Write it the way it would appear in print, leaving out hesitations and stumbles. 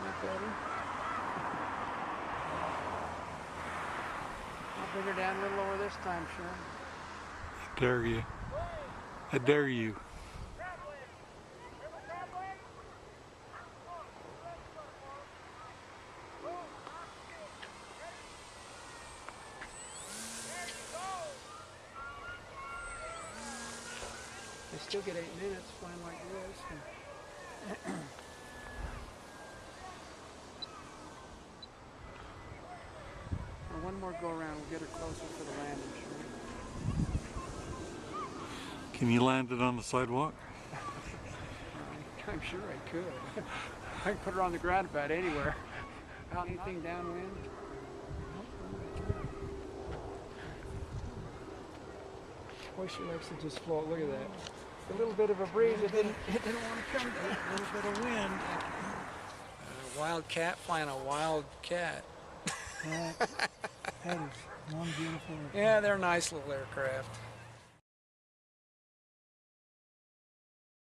Not better. I'll bring her down a little lower this time, sure. I dare you. I dare you. They still get 8 minutes flying like this. And one more go around, we'll get her closer for the landing, sure. Can you land it on the sidewalk? I'm sure I could. I can put her on the ground about anywhere. Anything downwind? Boy, she likes to just float. Look at that. A little bit of a breeze. It didn't want to come down. A little bit of wind. WildCat flying a WildCat. That is one beautiful airplane. Yeah, they're nice little aircraft.